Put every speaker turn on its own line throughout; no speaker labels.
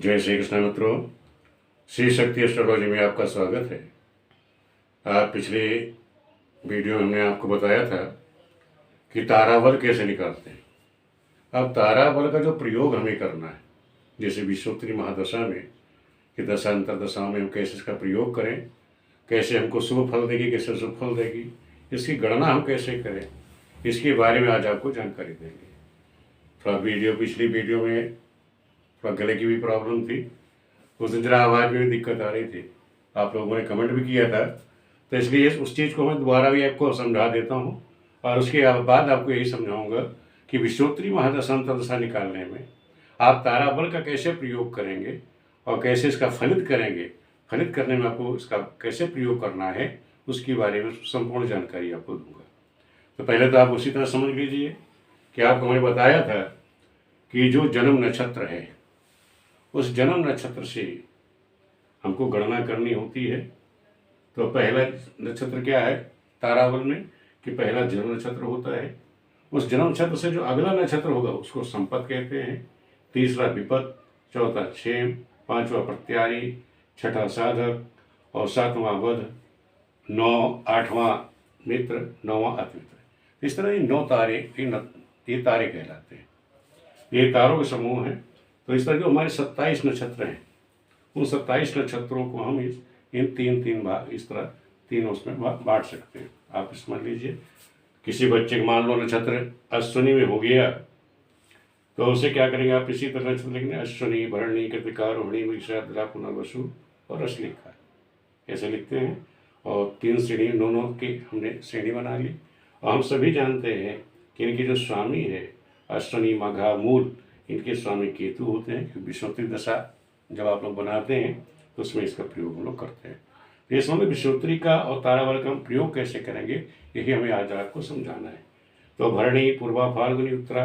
जय श्री कृष्ण मित्रों, श्री शक्ति एस्ट्रोलॉजी में आपका स्वागत है। आज पिछले वीडियो में हमने आपको बताया था कि ताराबल कैसे निकालते हैं। अब ताराबल का जो प्रयोग हमें करना है, जैसे विश्वोत्तरी महादशा में कि दशांतर दशाओं में हम कैसे इसका प्रयोग करें, कैसे हमको शुभ फल देगी, कैसे शुभ फल देगी, इसकी गणना हम कैसे करें, इसके बारे में आज आपको जानकारी देंगे। थोड़ा पिछली वीडियो में थोड़ा गले की भी प्रॉब्लम थी, उस दिन जरा आवाज़ में भी दिक्कत आ रही थी, आप लोगों ने कमेंट भी किया था, तो इसलिए उस चीज़ को मैं दोबारा भी आपको समझा देता हूँ। और उसके बाद आपको यही समझाऊंगा कि विश्वोत्तरी महादशांतर दशा निकालने में आप ताराबल का कैसे प्रयोग करेंगे और कैसे इसका फलित करेंगे, फलित करने में आपको इसका कैसे प्रयोग करना है, उसके बारे में संपूर्ण जानकारी आपको दूंगा। तो पहले तो आप उसी तरह समझ लीजिए कि आपको मैंने बताया था कि जो जन्म नक्षत्र है, उस जन्म नक्षत्र से हमको गणना करनी होती है। तो पहला नक्षत्र क्या है ताराबल में कि पहला जन्म नक्षत्र होता है। उस जन्म नक्षत्र से जो अगला नक्षत्र होगा उसको संपत कहते हैं, तीसरा विपत, चौथा क्षेम, पांचवा प्रत्यारी, छठा साधक और सातवां वध, आठवां मित्र, नौवां अतिमित्र। इस तरह ये 9 तारे ये तारे कहलाते हैं, ये तारों के समूह हैं। तो इस तरह जो हमारे 27 नक्षत्र हैं, उन 27 नक्षत्रों को हम इन तीन भाग इस तरह तीन उसमें बांट सकते हैं। आप समझ लीजिए, किसी बच्चे का मान लो नक्षत्र अश्विनी में हो गया, तो उसे क्या करेंगे आप इसी तरह नक्षत्र लिखेंगे, अश्विनी, भरणी, कृतिका, रोहिणी, मृगशिरा, तुला, पुनर्वसु और अश्लेषा, ऐसे लिखते हैं। और 3 श्रेणी, 9 की हमने श्रेणी बना ली। और हम सभी जानते हैं कि इनके जो स्वामी है अश्विनी, मघा, मूल, इनके स्वामी केतु होते हैं। विश्वोत्तरी दशा जब आप लोग बनाते हैं तो उसमें इसका प्रयोग हम लोग करते हैं। तो इस समय विश्वोत्तरी का और ताराबल का हम प्रयोग कैसे करेंगे, यही हमें आज आपको समझाना है। तो भरणी, पूर्वा, फाल्गुनी, उत्तरा,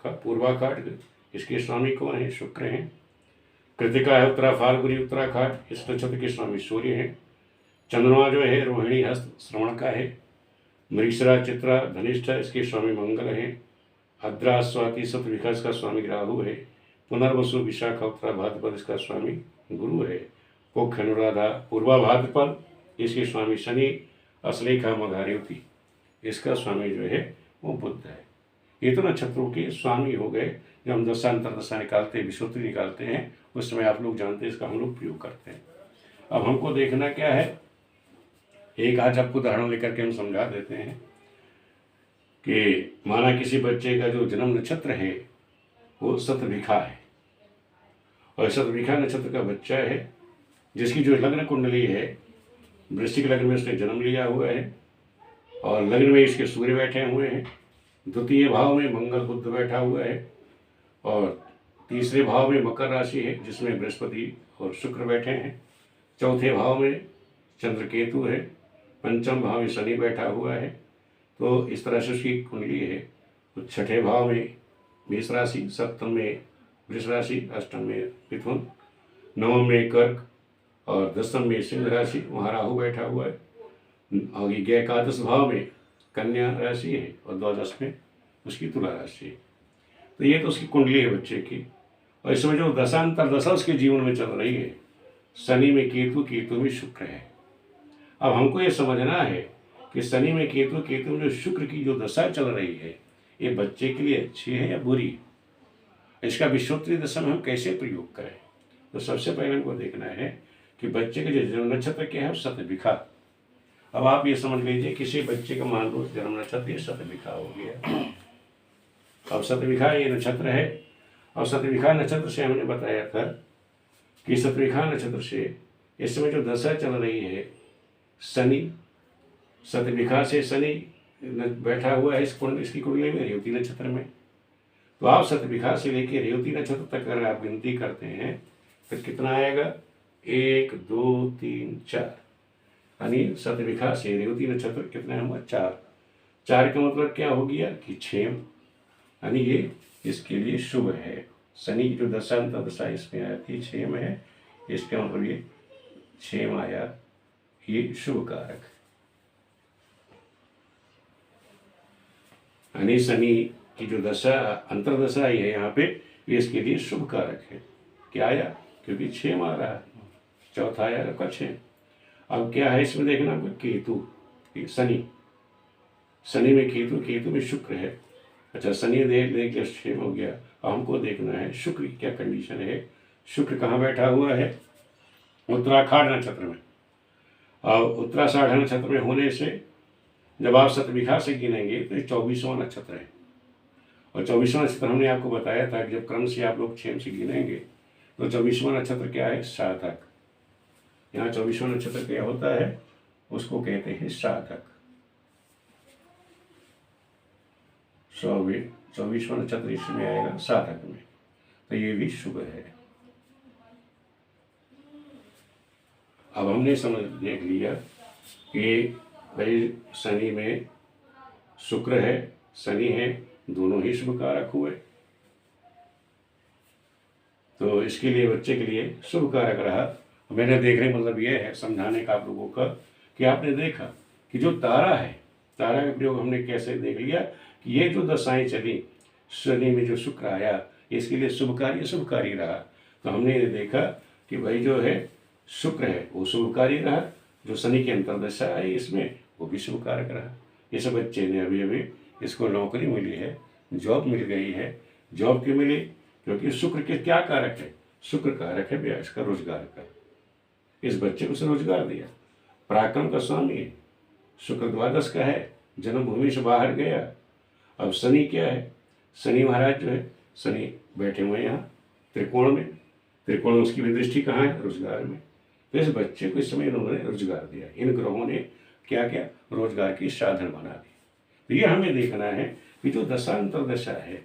पूर्वाखाट, इसके स्वामी कौन है? शुक्र हैं। कृतिका है उत्तरा, फाल्गुनी, उत्तराखाट, इस नक्षत्र के स्वामी सूर्य हैं। चंद्रमा जो है रोहिणी, हस्त, श्रवण का है। मृगशिरा, चित्रा, धनिष्ठा, इसके स्वामी मंगल हैं। अद्रा, स्वाति, शतभिखा, इसका स्वामी राहु है। पुनर्वसु, विशाखा, उत्तरा भाद्रपद, इसका स्वामी गुरु है। पुख, अनुराधा, पूर्वा भाद्रपद, इसके स्वामी शनि। अश्लेषा, मघा, रेवती, इसका स्वामी जो है वो बुध है। ये तो नक्षत्रों के स्वामी हो गए। जब हम दशांतर दशा निकालते हैं, विश्वोत्तरी निकालते हैं, उस समय आप लोग जानते हैं इसका हम लोग प्रयोग करते हैं। अब हमको देखना क्या है, एक आज आपको उदाहरण लेकर के हम समझा देते हैं कि माना किसी बच्चे का जो जन्म नक्षत्र है वो शतभिखा है, और शतभिखा नक्षत्र का बच्चा है जिसकी जो लग्न कुंडली है, वृश्चिक लग्न में उसने जन्म लिया हुआ है और लग्न में इसके सूर्य बैठे हुए हैं। द्वितीय भाव में मंगल बुध बैठा हुआ है और तीसरे भाव में मकर राशि है जिसमें बृहस्पति और शुक्र बैठे हैं। चौथे भाव में चंद्र केतु है। पंचम भाव में शनि बैठा हुआ है। तो इस तरह से उसकी कुंडली है। तो छठे भाव में मेष राशि, सप्तम में वृष राशि, अष्टम में मिथुन, नवम में कर्क और दसम में सिंह राशि, वहाँ राहु बैठा हुआ है। और ये एकादश भाव में कन्या राशि है और द्वादश में उसकी तुला राशि है। तो ये तो उसकी कुंडली है बच्चे की। और इसमें जो दशांतर दशा उसके जीवन में चल रही है, शनि में केतु, केतु में शुक्र है। अब हमको ये समझना है कि शनि में केतु, केतु में शुक्र की जो दशा चल रही है, ये बच्चे के लिए अच्छी है या बुरी, इसका विश्वोत्तरी दशा में हम कैसे प्रयोग करें। तो सबसे पहले हमको देखना है कि बच्चे का जो जन्म नक्षत्र क्या है, शतभिखा। अब आप ये समझ लीजिए किसी बच्चे का मान लो जन्म नक्षत्र शतभिखा हो गया। अब शतभिखा ये नक्षत्र है, और शतभिखा नक्षत्र से हमने बताया था कि शतभिखा नक्षत्र से इस समय जो दशा चल रही है, शनि, शतभिखा से शनि बैठा हुआ है इसकी कुंडली में, रेवती नक्षत्र में। तो आप शतभिखा से लेकर रेवती नक्षत्र तक अगर आप गिनती करते हैं तो कितना आएगा? 1 2 3 4, यानी शतभिखा से रेवती नक्षत्र कितने होगा? 4। 4 का मतलब क्या हो गया कि क्षेम, यानी ये इसके लिए शुभ है। शनि की जो दशांतर दशा इसमें आया थी, क्षेम है, इसका मतलब ये क्षेम आया, ये शुभ कारक, यानी शनि की जो दशा अंतरदशा आई है यहाँ पे, ये इसके लिए शुभ कारक है। क्या आया? क्योंकि 6 आ रहा है, चौथा आया आपका 6। अब क्या है इसमें देखना आपको, केतु, शनि, शनि में केतु, केतु में शुक्र है। अच्छा, शनि देख लिया 6 हो गया। अब हमको देखना है शुक्र की क्या कंडीशन है। शुक्र कहाँ बैठा हुआ है, उत्तराषाढ़ नक्षत्र में। और उत्तराषाढ़ नक्षत्र में होने से जब आप शतभिखा से गिनेंगे तो ये 24वां नक्षत्र है। और 24वां नक्षत्र हमने आपको बताया था कि जब क्रम से आप लोग 6 से गिनेंगे तो 24वां नक्षत्र क्या है, साधक। यहाँ 24वां नक्षत्र क्या होता है, उसको कहते हैं साधक। 24वां नक्षत्र इसमें आएगा साधक में, तो ये भी शुभ है। अब हमने समझ देख लिया कि भाई शनि में शुक्र है, शनि है, दोनों ही शुभ कारक हुए। तो इसके लिए बच्चे के लिए शुभ कारक रहा। मैंने देखने मतलब यह है समझाने का आप लोगों का कि आपने देखा कि जो तारा है, तारा का प्रयोग हमने कैसे देख लिया कि ये जो दशाएं चली, शनि में जो शुक्र आया, इसके लिए शुभकारी रहा। तो हमने ये देखा कि भाई जो है शुक्र है वो शुभकारी रहा, जो शनि की अंतर्दशा आई इसमें वो भी शुभ कारक रहा। इस बच्चे ने अभी अभी इसको नौकरी मिली है, जॉब मिल गई है। जॉब क्यों मिली, क्योंकि शुक्र के क्या कारक है, शुक्र कारक है ब्याज का, रोजगार का। इस बच्चे को रोजगार दिया, पराक्रम का स्वामी है, शुक्र द्वादश का है, जन्मभूमि से बाहर गया। अब शनि क्या है, शनि महाराज जो है, शनि बैठे हुए हैं यहाँ त्रिकोण में, त्रिकोण में उसकी भी दृष्टि कहाँ है, रोजगार में। तो इस बच्चे को इस समय इन्होंने रोजगार दिया, इन ग्रहों ने क्या क्या रोजगार की साधन बना दी। तो ये हमें देखना है कि जो दशांतरदशा है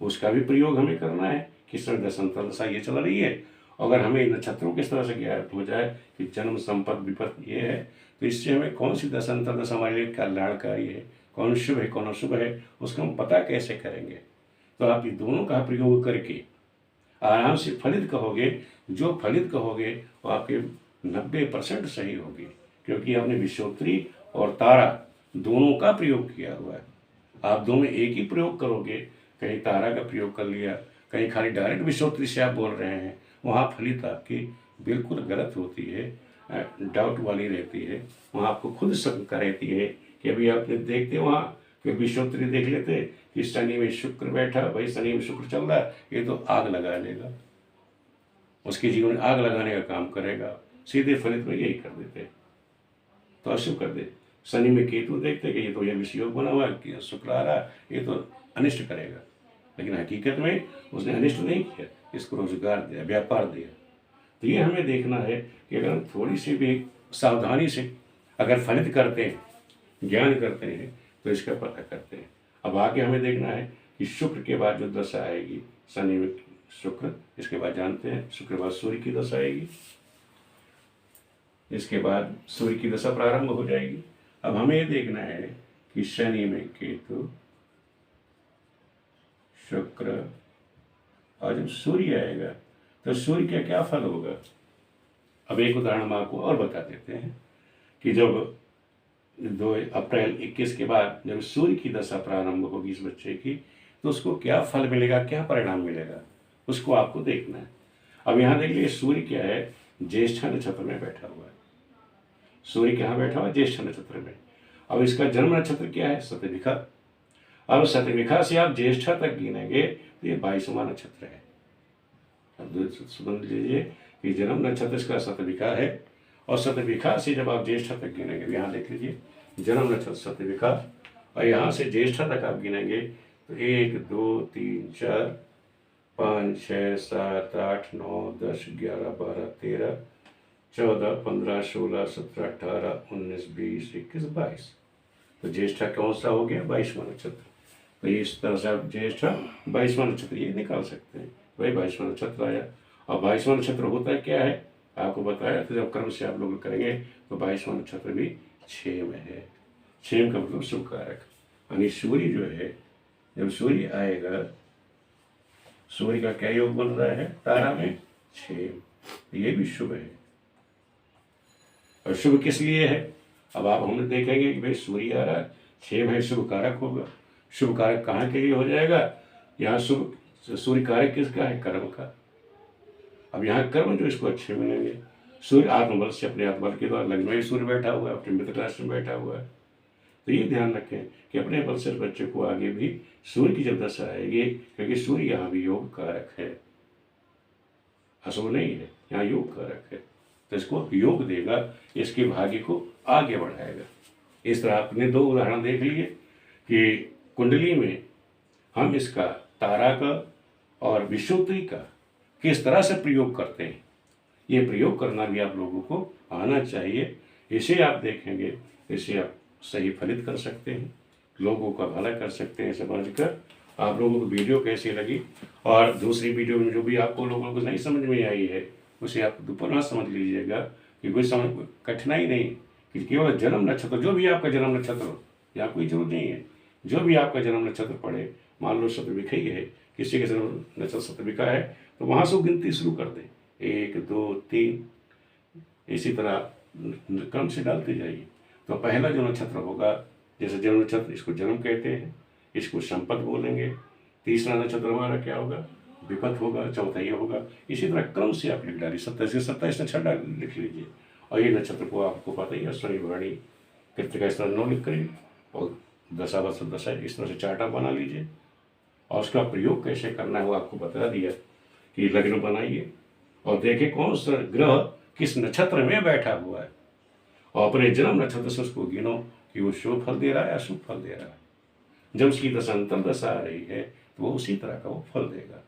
उसका भी प्रयोग हमें करना है। किस तरह दशांतरदशा ये चल रही है, अगर हमें नक्षत्रों किस तरह से ज्ञात हो जाए कि जन्म संपत्ति विपत्ति ये है, तो इससे हमें कौन सी दशांतरदशा हमारे लिए कल्याणकारी है, कौन शुभ है कौन अशुभ है, उसका हम पता कैसे करेंगे। तो आप ये दोनों का प्रयोग करके आराम से फलित कहोगे, जो फलित कहोगे वो आपके 90% सही होगी, क्योंकि आपने विषयोत्तरी और तारा दोनों का प्रयोग किया हुआ है। आप दोनों में एक ही प्रयोग करोगे, कहीं तारा का प्रयोग कर लिया, कहीं खाली डायरेक्ट विषयोत्तरी से आप बोल रहे हैं, वहाँ फलित आपकी बिल्कुल गलत होती है, डाउट वाली रहती है। वहाँ आपको खुद शंका रहती है कि अभी आपने देखते वहाँ कि विषयोत्तरी देख लेते कि शनि में शुक्र बैठा, भाई शनि में शुक्र चल रहा है, ये तो आग लगा लेगा, उसके जीवन में आग लगाने का काम करेगा। सीधे फलित में यही कर देते, तो अशुभ कर दे। शनि में केतु देखते कि ये तो यह विषयोग बना हुआ है, शुक्र आ रहा है, ये तो अनिष्ट करेगा, लेकिन हकीकत में उसने अनिष्ट नहीं किया, इसको रोजगार दिया, व्यापार दिया। तो ये हमें देखना है कि अगर हम थोड़ी सी भी सावधानी से अगर फलित करते हैं, ज्ञान करते हैं, तो इसका पता करते हैं। अब आगे हमें देखना है कि शुक्र के बाद जो दशा आएगी, शनि में शुक्र, इसके बाद जानते हैं शुक्र के बाद सूर्य की दशा आएगी, इसके बाद सूर्य की दशा प्रारंभ हो जाएगी। अब हमें ये देखना है कि शनि में केतु, शुक्र, और जब सूर्य आएगा तो सूर्य का क्या फल होगा। अब एक उदाहरण हम आपको और बता देते हैं कि जब 2 अप्रैल 21 के बाद जब सूर्य की दशा प्रारंभ होगी इस बच्चे की, तो उसको क्या फल मिलेगा, क्या परिणाम मिलेगा, उसको आपको देखना है। अब यहाँ देख लीजिए सूर्य क्या है, ज्येष्ठ नक्षत्र में बैठा हुआ है। सूर्य कहाँ बैठा हुआ है, ज्येष्ठ नक्षत्र में। अब इसका जन्म नक्षत्र क्या है, शतभिखा। अब शतभिखा से आप ज्येष्ठ तक गिनेंगे तो ये 22वां नक्षत्र है। अब समझ लीजिए कि जन्म नक्षत्र इसका शतभिखा है, और शतभिखा से जब आप ज्येष्ठ तक गिनेंगे, यहाँ देख लीजिए जन्म नक्षत्र शतभिखा, और यहाँ से ज्येष्ठ तक आप गिनेंगे तो 1 2 3 4 5 6 7 8 9 10 11 12 13 14 15 16 17 18 19 20 21 22। तो ज्येष्ठा कौन सा हो गया, 22वां नक्षत्र। तो इस तरह से आप ज्येष्ठा 22वां नक्षत्र ये निकाल सकते हैं, भाई 22वां नक्षत्र आया। और 22वां नक्षत्र होता है क्या है, आपको बताया तो जब क्रम से आप लोग करेंगे तो 22वां नक्षत्र भी 6 में है। 6 का मतलब शुभ कारक, यानी सूर्य जो है, जब सूर्य आएगा, सूर्य का क्या योग बन रहा है तारा में 6, ये भी शुभ है। और शुभ किस लिए है, अब आप हम देखेंगे कि भाई सूर्य आ रहा है, 6 में शुभ कारक होगा। शुभ कारक कहाँ के लिए हो जाएगा, यहाँ शुभ सूर्य कारक किसका है, कर्म का। अब यहाँ कर्म जो इसको अच्छे मिलेंगे। सूर्य आत्मबल से अपने आत्मबल के द्वारा लग्न में सूर्य बैठा हुआ है, अपने मित्र राशि में बैठा हुआ है। तो ये ध्यान रखें कि अपने बल से बच्चे को आगे भी सूर्य की जब दशा आएगी, क्योंकि सूर्य यहाँ भी योग कारक है, अशुभ नहीं है, यहाँ योग कारक है, तो इसको योग देगा, इसके भाग्य को आगे बढ़ाएगा। इस तरह आपने दो उदाहरण देख लिए कि कुंडली में हम इसका तारा का और विषुवती का किस तरह से प्रयोग करते हैं। ये प्रयोग करना भी आप लोगों को आना चाहिए। इसे आप देखेंगे, इसे आप सही फलित कर सकते हैं, लोगों का भला कर सकते हैं। समझकर आप लोगों को वीडियो कैसी लगी, और दूसरी वीडियो में जो भी आपको लोगों को नहीं समझ में आई है उसे आप दोपहर समझ लीजिएगा कि कोई समझ कठिनाई नहीं, कि केवल जन्म नक्षत्र, जो भी आपका जन्म नक्षत्र हो, या कोई जरूरत नहीं है, जो भी आपका जन्म नक्षत्र पड़े, मान लो शतभिखा ही है, किसी के जन्म नक्षत्र शतभिखा है तो वहाँ से गिनती शुरू कर दें, 1 2 3, इसी तरह क्रम से डालते जाइए। तो पहला जो नक्षत्र होगा, जैसे जन्म नक्षत्र, इसको जन्म कहते हैं, इसको संपत बोलेंगे। तीसरा नक्षत्र हमारा क्या होगा, विपत होगा। चौथा ये होगा। इसी तरह क्रम से आप लिख डालिए, 27 से 27 नक्षत्र लिख लीजिए। और ये नक्षत्र को आपको पता ही है, अश्विनी भरणी कृतिका, इस तरह 9 लिख करिए, और दशा वर्ष दशा इस तरह से चार्ट आप बना लीजिए। और उसका प्रयोग कैसे करना है वो आपको बता दिया कि लग्न बनाइए और देखें कौन सा ग्रह किस नक्षत्र में बैठा हुआ है, और अपने जन्म नक्षत्र से उसको गिनो कि वो शुभ फल दे रहा है या अशुभ फल दे रहा है। जब उसकी दशांतर दशा आ रही है तो वो उसी तरह का वो फल देगा।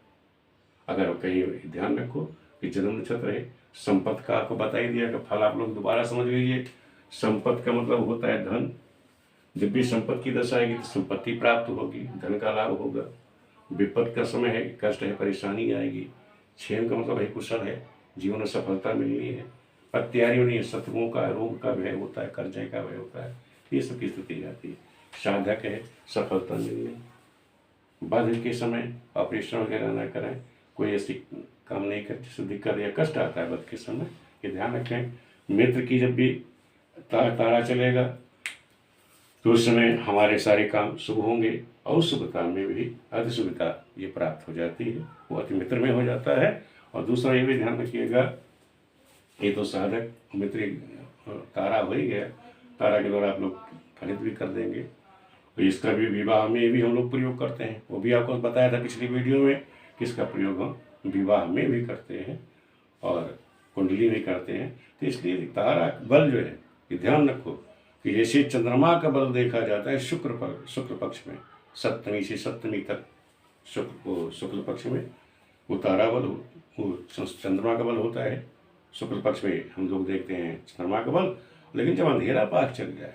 अगर कहीं ध्यान रखो कि जन्म नक्षत्र है, संपत्ति का आपको बता ही दिया कि फल आप लोग दोबारा समझ लीजिए। संपत्ति का मतलब होता है धन। जब भी संपत्ति की दशा आएगी तो संपत्ति प्राप्त होगी, धन का लाभ होगा। विपत्ति का समय है, कष्ट है, परेशानी आएगी। क्षेम का मतलब है कुशल है, जीवन में सफलता मिलनी है। प्रत्यारी नहीं है, शत्रुओं का, रोग का भय होता है, कर्जे का भय होता है, ये सब की स्थिति आती है। साधक है, सफलता मिलनी। बाध के समय ऑपरेशन वगैरह ना करें, कोई ऐसी काम नहीं करे जिससे दिक्कत या कष्ट आता है बद के समय, ये ध्यान रखें। मित्र की जब भी तारा चलेगा तो उस समय हमारे सारे काम शुभ होंगे, और शुभता में भी अति शुभता ये प्राप्त हो जाती है, वो अति मित्र में हो जाता है। और दूसरा ये भी ध्यान रखिएगा, ये तो साधक मित्र तारा हो ही गया, तारा के द्वारा आप लोग फलित भी कर देंगे। तो इसका भी विवाह में भी हम लोग प्रयोग करते हैं, वो भी आपको बताया था पिछली वीडियो में कि इसका प्रयोग हम विवाह में भी करते हैं और कुंडली में करते हैं। तो इसलिए तारा बल जो है, ये ध्यान रखो कि जैसे चंद्रमा का बल देखा जाता है शुक्ल पक्ष में, सप्तमी से सप्तमी तक शुक्ल पक्ष में वो तारा बल, वो चंद्रमा का बल होता है। शुक्ल पक्ष में हम लोग देखते हैं चंद्रमा का बल, लेकिन जब अंधेरा पाक चल जाए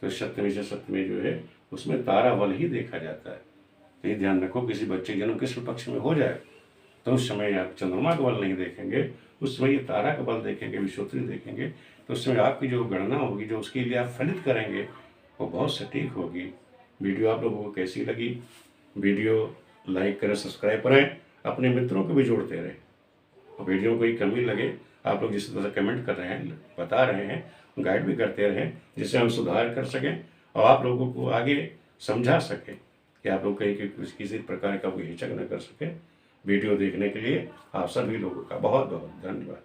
तो सप्तमी से सप्तमी जो है उसमें तारा बल ही देखा जाता है। तो ये ध्यान रखो, किसी बच्चे का जन्म कृष्ण पक्ष में हो जाए तो उस समय आप चंद्रमा का बल नहीं देखेंगे, उस समय ये तारा का बल देखेंगे, विषुवती देखेंगे। तो उस समय आपकी जो गणना होगी, जो उसके लिए आप फलित करेंगे, वो बहुत सटीक होगी। वीडियो आप लोगों को कैसी लगी, वीडियो लाइक करें, सब्सक्राइब करें, अपने मित्रों को भी जोड़ते रहें। और वीडियो में कोई कमी लगे, आप लोग जिस तरह से कमेंट कर रहे हैं, बता रहे हैं, गाइड भी करते रहें, जिससे हम सुधार कर सकें और आप लोगों को आगे समझा सकें कि आप लोग कहीं किसी प्रकार का कोई हिचक न कर सकें। वीडियो देखने के लिए आप सभी लोगों का बहुत बहुत धन्यवाद।